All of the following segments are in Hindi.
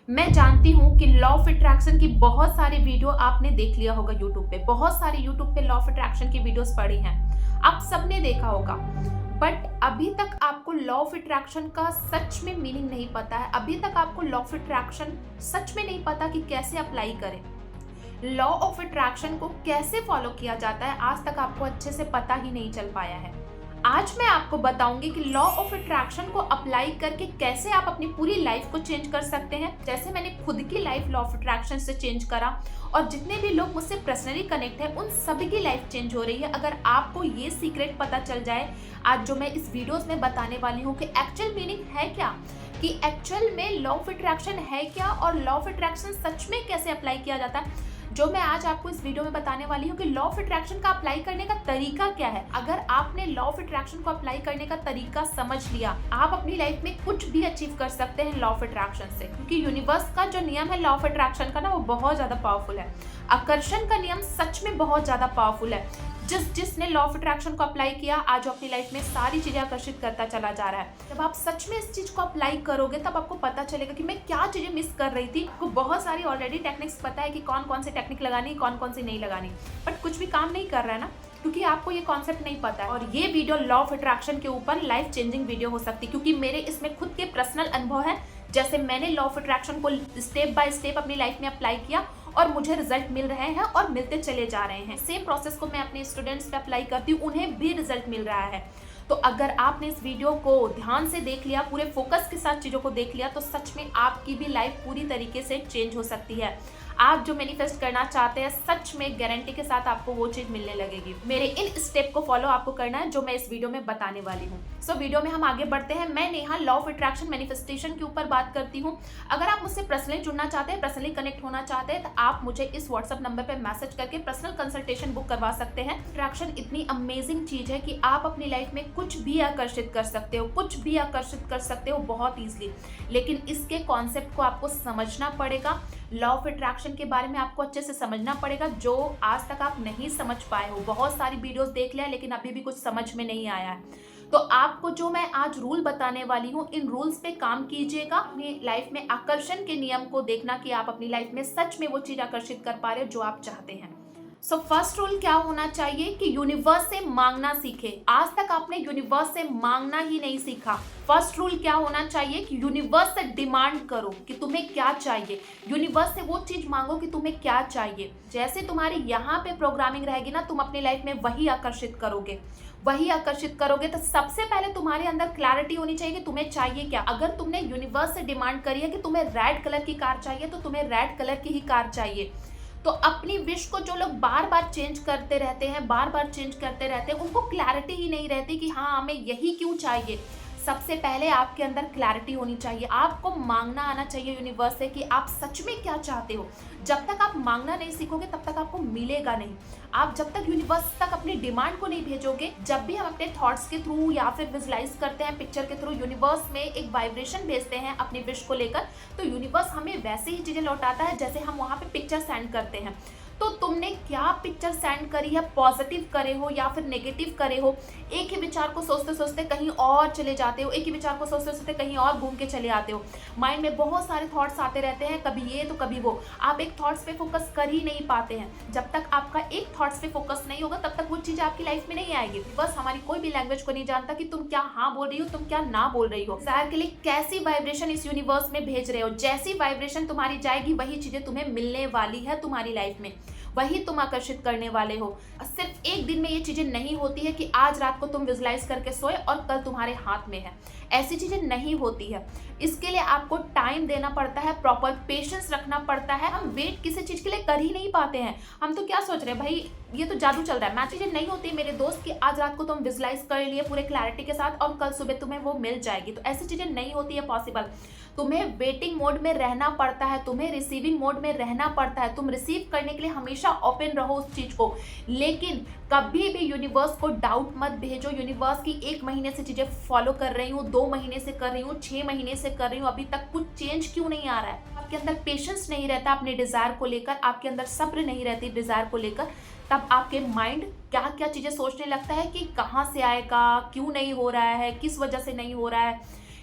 मैं जानती हूँ कि लॉ ऑफ अट्रैक्शन की बहुत सारी वीडियो आपने देख लिया होगा यूट्यूब पे। बहुत सारी यूट्यूब पे लॉ ऑफ अट्रैक्शन की वीडियोस पड़ी हैं, आप सबने देखा होगा। बट अभी तक आपको लॉ ऑफ अट्रैक्शन का सच में मीनिंग नहीं पता है। अभी तक आपको लॉ ऑफ अट्रैक्शन सच में नहीं पता कि कैसे अप्लाई करें। लॉ ऑफ अट्रैक्शन को कैसे फॉलो किया जाता है, आज तक आपको अच्छे से पता ही नहीं चल पाया है। आज मैं आपको बताऊंगी कि लॉ ऑफ अट्रैक्शन को अप्लाई करके कैसे आप अपनी पूरी लाइफ को चेंज कर सकते हैं। जैसे मैंने खुद की लाइफ लॉ ऑफ अट्रैक्शन से चेंज करा और जितने भी लोग मुझसे पर्सनली कनेक्ट हैं उन सभी की लाइफ चेंज हो रही है। अगर आपको ये सीक्रेट पता चल जाए आज जो मैं इस वीडियोस में बताने वाली हूँ कि एक्चुअल मीनिंग है क्या, कि एक्चुअल में लॉ ऑफ अट्रैक्शन है क्या और लॉ ऑफ अट्रैक्शन सच में कैसे अप्लाई किया जाता है, जो मैं आज आपको इस वीडियो में बताने वाली हूँ कि लॉ ऑफ अट्रैक्शन का अप्लाई करने का तरीका क्या है। अगर आपने लॉ ऑफ अट्रैक्शन को अप्लाई करने का तरीका समझ लिया, आप अपनी लाइफ में कुछ भी अचीव कर सकते हैं लॉ ऑफ अट्रैक्शन से। क्योंकि यूनिवर्स का जो नियम है लॉ ऑफ अट्रैक्शन का ना, वो बहुत ज्यादा पावरफुल है। आकर्षण का नियम सच में बहुत ज्यादा पावरफुल है। जिसने लॉ ऑफ अट्रैक्शन को अप्लाई किया आज वो अपनी लाइफ में सारी चीजें आकर्षित करता चला जा रहा है। जब आप सच में इस चीज को अप्लाई करोगे तब आपको पता चलेगा कि मैं क्या चीजें मिस कर रही थी। आपको बहुत सारी ऑलरेडी टेक्निक्स पता है कि कौन कौन सी टेक्निक लगानी, कौन कौन सी नहीं लगानी, बट कुछ भी काम नहीं कर रहा है ना, क्योंकि आपको ये कॉन्सेप्ट नहीं पता है। और ये वीडियो लॉ ऑफ अट्रैक्शन के ऊपर लाइफ चेंजिंग वीडियो हो सकती है, क्योंकि मेरे इसमें खुद के पर्सनल अनुभव है। जैसे मैंने लॉ ऑफ अट्रैक्शन को स्टेप बाय स्टेप अपनी लाइफ में अप्लाई किया और मुझे रिजल्ट मिल रहे हैं और मिलते चले जा रहे हैं। सेम प्रोसेस को मैं अपने स्टूडेंट्स पे अप्लाई करती हूँ, उन्हें भी रिजल्ट मिल रहा है। तो अगर आपने इस वीडियो को ध्यान से देख लिया, पूरे फोकस के साथ चीजों को देख लिया, तो सच में आपकी भी लाइफ पूरी तरीके से चेंज हो सकती है। आप जो मैनिफेस्ट करना चाहते हैं सच में गारंटी के साथ आपको वो चीज मिलने लगेगी। मेरे इन स्टेप को फॉलो आपको करना है जो मैं इस वीडियो में बताने वाली हूँ। सो वीडियो में हम आगे बढ़ते हैं। मैं Neha law of attraction manifestation के ऊपर बात करती हूँ। अगर आप मुझसे पर्सनली जुड़ना चाहते हैं, पर्सनली कनेक्ट होना चाहते हैं, तो आप मुझे इस व्हाट्सएप नंबर पर मैसेज करके पर्सनल कंसल्टेशन बुक करवा सकते हैं। अट्रैक्शन इतनी अमेजिंग चीज है कि आप अपनी लाइफ में कुछ भी आकर्षित कर सकते हो, कुछ भी आकर्षित कर सकते हो बहुत ईजिली। लेकिन इसके कॉन्सेप्ट को आपको समझना पड़ेगा। लॉ ऑफ अट्रैक्शन के बारे में आपको अच्छे से समझना पड़ेगा, जो आज तक आप नहीं समझ पाए हो। बहुत सारी वीडियोस देख लिया लेकिन अभी भी कुछ समझ में नहीं आया है। तो आपको जो मैं आज रूल बताने वाली हूँ, इन रूल्स पे काम कीजिएगा। अपनी लाइफ में आकर्षण के नियम को देखना कि आप अपनी लाइफ में सच में वो चीज आकर्षित कर पा रहे हो जो आप चाहते हैं। सो फर्स्ट रूल क्या होना चाहिए कि यूनिवर्स से मांगना सीखे। आज तक आपने यूनिवर्स से मांगना ही नहीं सीखा। फर्स्ट रूल क्या होना चाहिए कि यूनिवर्स से डिमांड करो कि तुम्हें क्या चाहिए। यूनिवर्स से वो चीज मांगो कि तुम्हें क्या चाहिए। जैसे तुम्हारी यहाँ पे प्रोग्रामिंग रहेगी ना, तुम अपनी लाइफ में वही आकर्षित करोगे, वही आकर्षित करोगे। तो सबसे पहले तुम्हारे अंदर क्लैरिटी होनी चाहिए कि तुम्हें चाहिए क्या। अगर तुमने यूनिवर्स से डिमांड करी है कि तुम्हें रेड कलर की कार चाहिए, तो तुम्हें रेड कलर की ही कार चाहिए। तो अपनी विश को जो लोग बार बार चेंज करते रहते हैं, बार बार चेंज करते रहते हैं, उनको क्लैरिटी ही नहीं रहती कि हाँ हमें यही क्यों चाहिए। सबसे पहले आपके अंदर क्लैरिटी होनी चाहिए। आपको मांगना आना चाहिए यूनिवर्स से कि आप सच में क्या चाहते हो। जब तक आप मांगना नहीं सीखोगे तब तक आपको मिलेगा नहीं। आप जब तक यूनिवर्स तक अपनी डिमांड को नहीं भेजोगे, जब भी हम अपने थॉट्स के थ्रू या फिर विजुलाइज करते हैं पिक्चर के थ्रू, यूनिवर्स में एक वाइब्रेशन भेजते हैं अपनी विश को लेकर, तो यूनिवर्स हमें वैसे ही चीजें लौटाता है जैसे हम वहां पे पिक्चर सेंड करते हैं। तो तुमने क्या पिक्चर सेंड करी है, पॉजिटिव करे हो या फिर नेगेटिव करे हो। एक ही विचार को सोचते सोचते कहीं और चले जाते हो, एक ही विचार को सोचते सोचते कहीं और घूम के चले आते हो। माइंड में बहुत सारे थॉट्स आते रहते हैं, कभी ये तो कभी वो। आप एक थॉट्स पे फोकस कर ही नहीं पाते हैं। जब तक आपका एक थॉट्स पे फोकस नहीं होगा तब तक वो चीज आपकी लाइफ में नहीं आएगी। बस हमारी कोई भी लैंग्वेज को नहीं जानता कि तुम क्या हाँ बोल रही हो, तुम क्या ना बोल रही हो। जाहिर के लिए कैसी वाइब्रेशन इस यूनिवर्स में भेज रहे हो, जैसी वाइब्रेशन तुम्हारी जाएगी वही चीजें तुम्हें मिलने वाली है तुम्हारी लाइफ में, वही तुम आकर्षित करने वाले हो। सिर्फ एक दिन में ये चीजें नहीं होती है कि आज रात को तुम विजुलाइज करके सोए और कल तुम्हारे हाथ में है। ऐसी चीजें नहीं होती है। इसके लिए आपको टाइम देना पड़ता है, प्रॉपर पेशेंस रखना पड़ता है। हम वेट किसी चीज के लिए कर ही नहीं पाते हैं। हम तो क्या सोच रहे हैं, भाई ये तो जादू चल रहा है। मैं चीजें नहीं होती मेरे दोस्त की आज रात को तुम विजुलाइज कर लिए पूरे क्लैरिटी के साथ और कल सुबह तुम्हें वो मिल जाएगी। तो ऐसी चीजें नहीं होती है पॉसिबल। तुम्हें वेटिंग मोड में रहना पड़ता है, तुम्हें रिसीविंग मोड में रहना पड़ता है। तुम रिसीव करने के लिए हमेशा ओपन रहो उस चीज को। लेकिन कभी भी यूनिवर्स को डाउट मत भेजो। यूनिवर्स की 1 महीने से चीजें फॉलो कर रही हूँ, 2 महीने से कर रही हूँ, 6 महीने से कर रही हूँ, अभी तक कुछ चेंज क्यों नहीं आ रहा है। आपके अंदर पेशेंस नहीं रहता अपने डिजायर को लेकर, आपके अंदर सब्र नहीं रहती डिजायर को लेकर, तब आपके माइंड क्या क्या चीजें सोचने लगता है कि कहाँ से आएगा, क्यों नहीं हो रहा है, किस वजह से नहीं हो रहा है।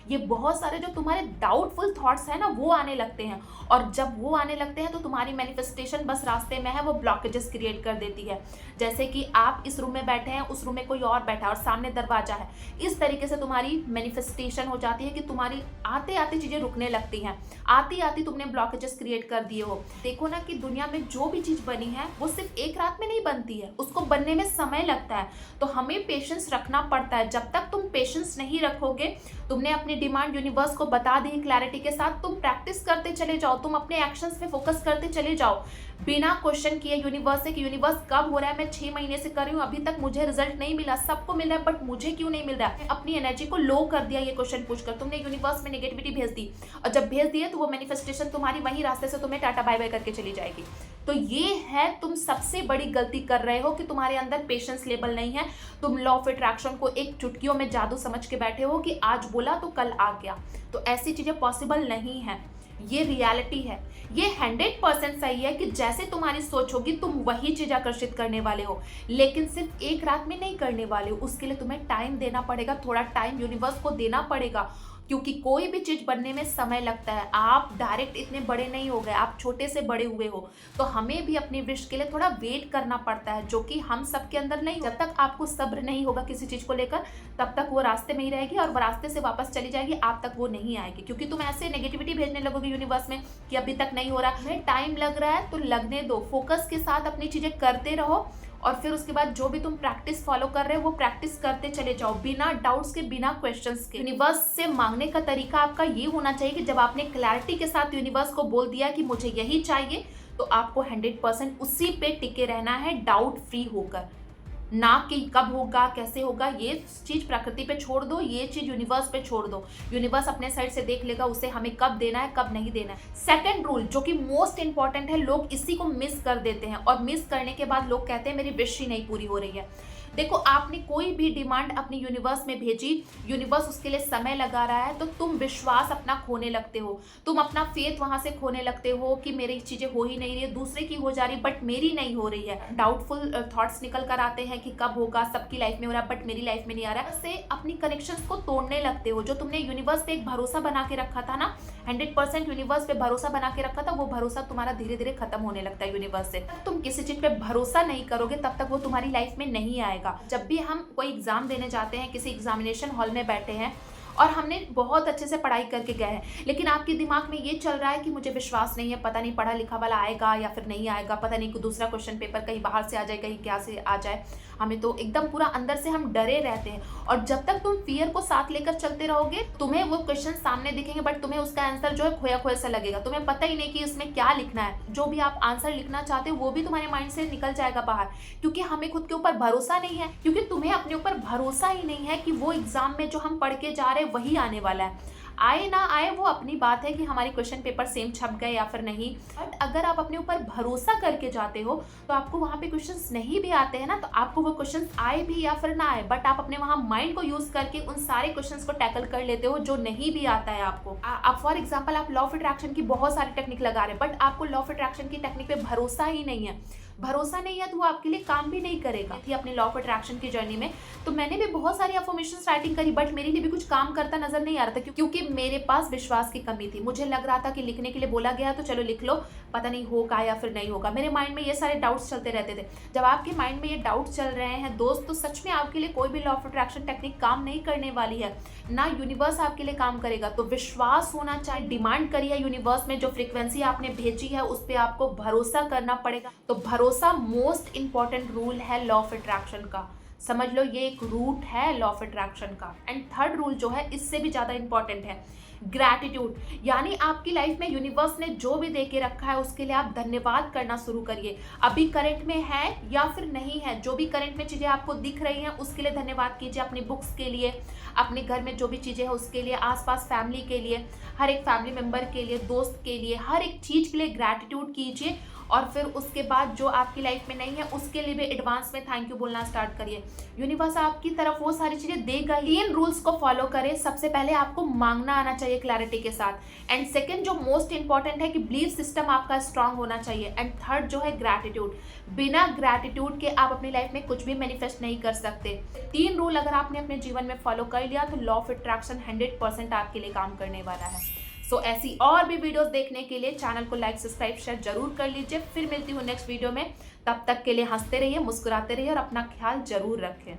ये बहुत सारे जो तुम्हारे डाउटफुल थॉट्स हैं ना वो आने लगते हैं, और जब वो आने लगते हैं तो तुम्हारी मैनिफेस्टेशन बस रास्ते में है, वो ब्लॉकेजेस क्रिएट कर देती है। जैसे कि आप इस रूम में बैठे हैं, उस रूम में कोई और बैठा है और सामने दरवाजा है, इस तरीके से तुम्हारी मैनिफेस्टेशन हो जाती है कि तुम्हारी आते आते चीजें रुकने लगती हैं, आती आती तुमने ब्लॉकेजेस क्रिएट कर दिए हो। देखो ना कि दुनिया में जो भी चीज बनी है वो सिर्फ एक रात में नहीं बनती है, उसको बनने में समय लगता है। तो हमें पेशेंस रखना पड़ता है। जब तक तुम पेशेंस नहीं रखोगे, तुमने अपनी डिमांड यूनिवर्स को बता दी क्लैरिटी के साथ, तुम प्रैक्टिस करते चले जाओ, तुम अपने एक्शंस पे फोकस करते चले जाओ बिना क्वेश्चन किए यूनिवर्स से कि यूनिवर्स कब हो रहा है, मैं 6 महीने से कर रही हूँ, अभी तक मुझे रिजल्ट नहीं मिला, सबको मिल रहा है बट मुझे क्यों नहीं मिल रहा है। अपनी एनर्जी को लो कर दिया ये क्वेश्चन पूछकर, तुमने यूनिवर्स में नेगेटिविटी भेज दी, और जब भेज दिए तो वो मैनिफेस्टेशन तुम्हारी वही रास्ते से तुम्हें टाटा बाय बाय करके चली जाएगी। तो ये है तुम सबसे बड़ी गलती कर रहे हो कि तुम्हारे अंदर पेशेंस लेवल नहीं है। तुम लॉ ऑफ अट्रैक्शन को एक चुटकियों में जादू समझ के बैठे हो कि आज बोला तो कल आ गया। तो ऐसी चीजें पॉसिबल नहीं है, ये रियलिटी है। ये 100% सही है कि जैसे तुम्हारी सोच होगी तुम वही चीज आकर्षित करने वाले हो, लेकिन सिर्फ एक रात में नहीं करने वाले हो। उसके लिए तुम्हें टाइम देना पड़ेगा, थोड़ा टाइम यूनिवर्स को देना पड़ेगा, क्योंकि कोई भी चीज बनने में समय लगता है। आप डायरेक्ट इतने बड़े नहीं हो गए, आप छोटे से बड़े हुए हो, तो हमें भी अपनी विश के लिए थोड़ा वेट करना पड़ता है, जो कि हम सबके अंदर नहीं। जब तक आपको सब्र नहीं होगा किसी चीज को लेकर, तब तक वो रास्ते में ही रहेगी और वो रास्ते से वापस चली जाएगी, आप तक वो नहीं आएगी, क्योंकि तुम ऐसे नेगेटिविटी भेजने लगोगे यूनिवर्स में कि अभी तक नहीं हो रहा है, टाइम लग रहा है तो लगने दो, फोकस के साथ अपनी चीजें करते रहो, और फिर उसके बाद जो भी तुम प्रैक्टिस फॉलो कर रहे हो वो प्रैक्टिस करते चले जाओ, बिना डाउट्स के, बिना क्वेश्चंस के। यूनिवर्स से मांगने का तरीका आपका ये होना चाहिए कि जब आपने क्लैरिटी के साथ यूनिवर्स को बोल दिया कि मुझे यही चाहिए, तो आपको 100% उसी पे टिके रहना है, डाउट फ्री होकर, ना कि कब होगा कैसे होगा। ये चीज प्रकृति पे छोड़ दो, ये चीज यूनिवर्स पे छोड़ दो। यूनिवर्स अपने साइड से देख लेगा उसे हमें कब देना है कब नहीं देना है। सेकंड रूल जो कि मोस्ट इंपॉर्टेंट है, लोग इसी को मिस कर देते हैं, और मिस करने के बाद लोग कहते हैं मेरी विश ही नहीं पूरी हो रही है। देखो, आपने कोई भी डिमांड अपनी यूनिवर्स में भेजी, यूनिवर्स उसके लिए समय लगा रहा है, तो तुम विश्वास अपना खोने लगते हो, तुम अपना फेथ वहां से खोने लगते हो कि मेरी चीजें हो ही नहीं रही है, दूसरे की हो जा रही बट मेरी नहीं हो रही है। डाउटफुल थॉट्स निकल कर आते हैं कि कब होगा, सबकी लाइफ में हो रहा है बट मेरी लाइफ में नहीं आ रहा है। से अपनी कनेक्शंस को तोड़ने लगते हो। जो तुमने यूनिवर्स पे एक भरोसा बना के रखा था ना, 100% यूनिवर्स पे भरोसा बना के रखा था, वो भरोसा तुम्हारा धीरे धीरे खत्म होने लगता है यूनिवर्स से। तुम किसी चीज पे भरोसा नहीं करोगे तब तक वो तुम्हारी लाइफ में नहीं आएगा। जब भी हम कोई एग्जाम देने जाते हैं, किसी एग्जामिनेशन हॉल में बैठे हैं और हमने बहुत अच्छे से पढ़ाई करके गए हैं, लेकिन आपके दिमाग में ये चल रहा है कि मुझे विश्वास नहीं है, पता नहीं पढ़ा लिखा वाला आएगा या फिर नहीं आएगा, पता नहीं कोई दूसरा क्वेश्चन पेपर कहीं बाहर से आ जाए, कहीं क्या से आ जाए, हमें तो एकदम पूरा अंदर से हम डरे रहते हैं। और जब तक तुम फियर को साथ लेकर चलते रहोगे, तुम्हें वो क्वेश्चन सामने दिखेंगे बट तुम्हें उसका आंसर जो है खोया खोया सा लगेगा, तुम्हें पता ही नहीं कि इसमें क्या लिखना है। जो भी आप आंसर लिखना चाहते हो वो भी तुम्हारे माइंड से निकल जाएगा बाहर, क्योंकि हमें खुद के ऊपर भरोसा नहीं है, क्योंकि तुम्हें अपने ऊपर भरोसा ही नहीं है कि वो एग्जाम में जो हम पढ़ के जा रहे हैं वही आने वाला है। आए ना आए वो अपनी बात है कि हमारे क्वेश्चन पेपर सेम छप गए या फिर नहीं, बट अगर आप अपने ऊपर भरोसा करके जाते हो तो आपको वहाँ पे क्वेश्चंस नहीं भी आते हैं ना, तो आपको वो क्वेश्चंस आए भी या फिर ना आए, बट आप अपने वहाँ माइंड को यूज करके उन सारे क्वेश्चंस को टैकल कर लेते हो जो नहीं भी आता है आपको। आप फॉर एग्जाम्पल आप लॉ ऑफ अट्रैक्शन की बहुत सारी टेक्निक लगा रहे हैं, बट आपको लॉ ऑफ अट्रैक्शन की टेक्निक पे भरोसा ही नहीं है। भरोसा नहीं है तो वो आपके लिए काम भी नहीं करेगा। थी अपने लॉ ऑफ अट्रैक्शन की जर्नी में, तो मैंने भी बहुत सारी अफर्मेशंस राइटिंग करी, बट मेरे लिए भी कुछ काम करता नजर नहीं आ रहा था, क्योंकि मेरे पास विश्वास की कमी थी। मुझे लग रहा था कि लिखने के लिए बोला गया तो चलो लिख लो, पता नहीं होगा या फिर नहीं होगा। मेरे माइंड में ये सारे डाउट्स चलते रहते थे। जब आपके माइंड में ये डाउट्स चल रहे हैं दोस्त, तो सच में आपके लिए कोई भी लॉ ऑफ अट्रैक्शन टेक्निक काम नहीं करने वाली है, ना यूनिवर्स आपके लिए काम करेगा। तो विश्वास होना चाहिए। डिमांड करिए यूनिवर्स में, जो फ्रीक्वेंसी आपने भेजी है उस पर आपको भरोसा करना पड़ेगा। तो भरोसा मोस्ट इंपॉर्टेंट रूल है लॉ ऑफ अट्रैक्शन का, समझ लो ये एक रूट है लॉ ऑफ अट्रैक्शन का। एंड थर्ड रूल जो है इससे भी ज्यादा इंपॉर्टेंट है, ग्रैटिट्यूड। यानी आपकी लाइफ में यूनिवर्स ने जो भी दे के रखा है उसके लिए आप धन्यवाद करना शुरू करिए। अभी करंट में है या फिर नहीं है, जो भी करंट में चीजें आपको दिख रही हैं उसके लिए धन्यवाद कीजिए। अपनी बुक्स के लिए, अपने घर में जो भी चीजें हैं उसके लिए, आसपास फैमिली के लिए, हर एक फैमिली मेंबर के लिए, दोस्त के लिए, हर एक चीज के लिए ग्रैटिट्यूड कीजिए। और फिर उसके बाद जो आपकी लाइफ में नहीं है उसके लिए भी एडवांस में थैंक यू बोलना स्टार्ट करिए। यूनिवर्स आपकी तरफ वो सारी चीजें देगा ही। इन रूल्स को फॉलो करें। सबसे पहले आपको मांगना आना चाहिए चाहिए क्लैरिटी के साथ। एंड सेकंड जो मोस्ट इंपॉर्टेंट है कि बिलीफ सिस्टम आपका स्ट्रांग होना चाहिए। एंड थर्ड जो है ग्रैटिट्यूड, बिना ग्रैटिट्यूड के आप अपनी लाइफ में कुछ भी मैनिफेस्ट नहीं कर सकते। 3 रूल अगर आपने अपने जीवन में फॉलो कर लिया तो लॉ ऑफ अट्रैक्शन 100% आपके लिए काम करने वाला है। सो ऐसी और भी वीडियोस देखने के लिए चैनल को लाइक सब्सक्राइब शेयर जरूर कर लीजिए। फिर मिलती हूँ नेक्स्ट वीडियो में, तब तक के लिए हंसते रहिए, मुस्कुराते रहिए और अपना ख्याल जरूर रखें।